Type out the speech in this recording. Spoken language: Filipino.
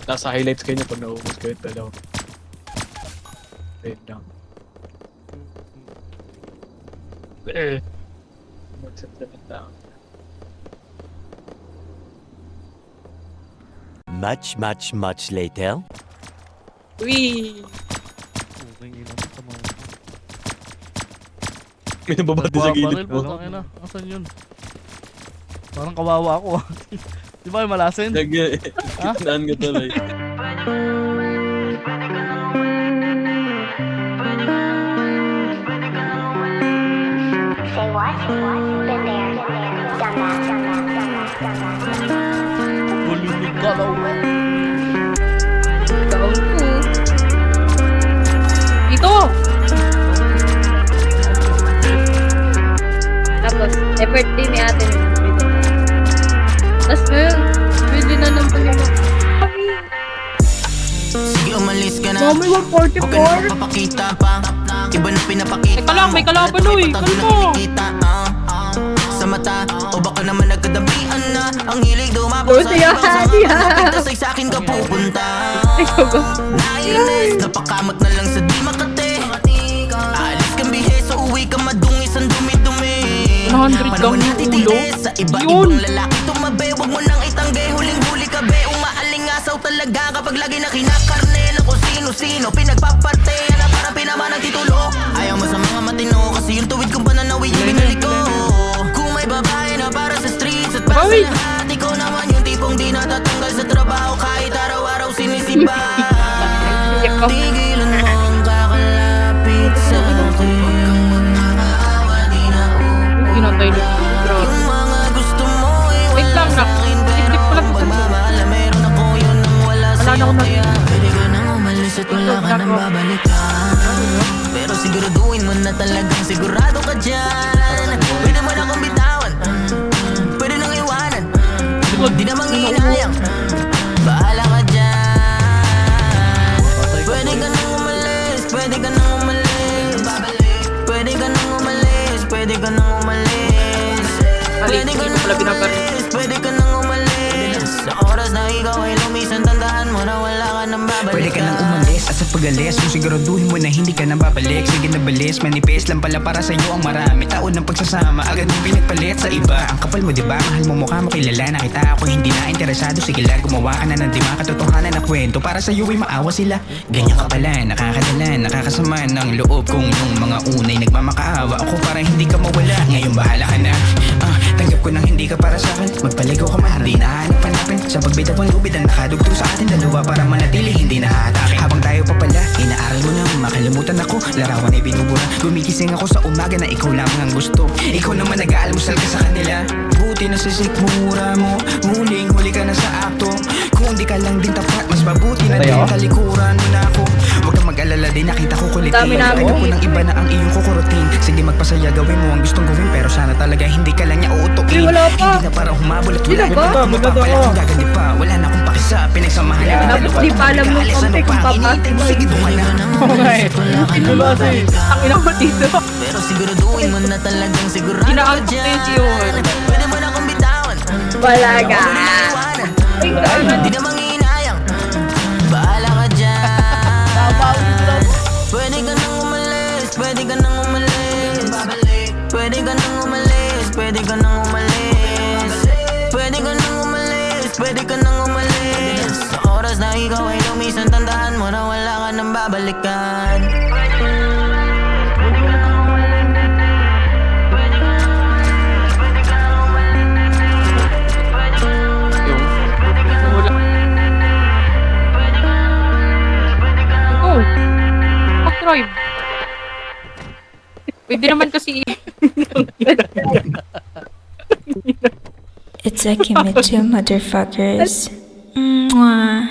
nasa highlights kayo pag naubos kayo dalawa. Wait lang. Magsasalit lang. Much later. Uy! Okay, ilang sa mga... May nababati sa gilid Baril po, mo. tangina. Asan yun? Parang kawawa ako. Di ba yung malasin? Kitinaan ka tuloy. Say what? Been there, done that. Bulinig ka daw. Down ko. Ito! Tapos, birthday ni ate mo. Tapos ngayon, pwede na ng Panginoon. Sige, umalis ka na. Mami, 144! Huwag ka na magpapakita pa. Iba na pinapakita. Teka lang, may kalaban mo. uy. Kalma. Sa mata, o baka naman nagkadabian na. Ang hilig dumapos sa Siya, ibang sama. siya. Kapag sa akin ka pupunta. Nainis, napakamot na lang sa di makate. Alis kang bihis, uwi ka madungis ang dumi-dumi. 100 Panahon lang natin yung ulo. titiis sa iba-ibang lalaki tumabi. Huwag mo nang itangge, huling-huli ka be. Umaalingasaw talaga kapag lagi na kinakarne na kung sino-sino pinagpaparte na para pinaman ang titulo. Ayaw mo sa mga matino kasi yung tuwid kong pananawi yung binalik ko. Kung may babae na para sa streets at para sa lahat, ikaw naman yung tipong di natatanggal sa trabaho kahit araw-araw sinisiba. Tigilan mo ang kakalapit sa akin. Inantay na. Grabe. Yung mga gusto mo ay Wait lang, wala nak. sa'kin. Pero Isip ko lang kung sa pagmamahal na meron ako, yun ang wala Wala sa'yo. na akong Kaya pwede ka nang umalis at wala ka nang babalikan. Pero siguraduhin mo na talagang sigurado ka dyan. Pwede mo na akong bitawan, pwede nang iwanan. Di namang iinayang, bahala ka dyan. Pwede ka nang umalis, pwede ka nang umalis. Pwede ka nang umalis, pwede ka nang umalis. Pwede ka nang umalis, pwede ka nang umalis. Sa oras na ikaw ay lumisan, tandaan mo na wala ka nang babalikan. Pwede ka nang umalis at sa pag-alis kung siguraduhin mo na hindi ka nang babalik. Sige na balis, manipis lang pala para sa'yo ang marami taon ng pagsasama. Agad mo pinagpalit sa iba. Ang kapal mo diba, mahal mo mukha mo, kilala na kita. Ako hindi na interesado, sige lang gumawa ka na ng di makatotohanan na kwento. Para sa'yo ay maawa sila. Ganyan ka pala, nakakadala, nakakasama ng loob. Kung nung mga unay nagmamakaawa ako para hindi ka mawala. Ngayon bahala ka na, tanggap ko nang hindi ka para sa'kin. Magpaligaw ka man, hindi na hanap-hanapin. Sa pagbitaw ang lubid ang nakadugtong sa atin dalawa para manatili hindi na haatake. Habang tayo pa pala, inaaral mo na makalimutan ako. Larawan ay binubura, gumigising ako sa umaga na ikaw lamang ang gusto. Ikaw naman nag-aalmusal ka sa kanila. Buti na sa sikmura mo, huling-huli ka na sa akto. Kung di ka lang din tapat, mas mabuti na din talikuran mo na ako. Huwag kang mag-alala din, nakita ko kulitin. Dami na Tayo ko ng iba na ang iyong kukurutin. Sige magpasaya, gawin mo ang gustong gawin. Pero sana talaga hindi ka lang niya uutukin. Wala pa. Hindi na para humabol at wala Sino ba? na mapapala kung gagandi pa. Wala na akong pakisa, pinagsamahan na Dapat di pa alam mo konti kung papasok mo. Sige doon ka na. Okay. Diba si... Ang ina mo dito. Pero siguraduhin mo na talagang sigurado ka Inaangkot dyan. na yung siyon. Pwede mo na akong bitawan, Wala ka. pwede nang iwanan. Di namang iinayang, bahala ka dyan. Pwede ka nang umalis, pwede ka nang umalis. Pwede ka nang umalis, pwede ka nang umalis. Pwede ka nang umalis, pwede ka nang umalis. Sa oras na ikaw ay lumisan, tandaan mo na wala ka nang babalikan. Oh. Drive. Pwede naman kasi. It's a Kimetsu motherfuckers. Mwah.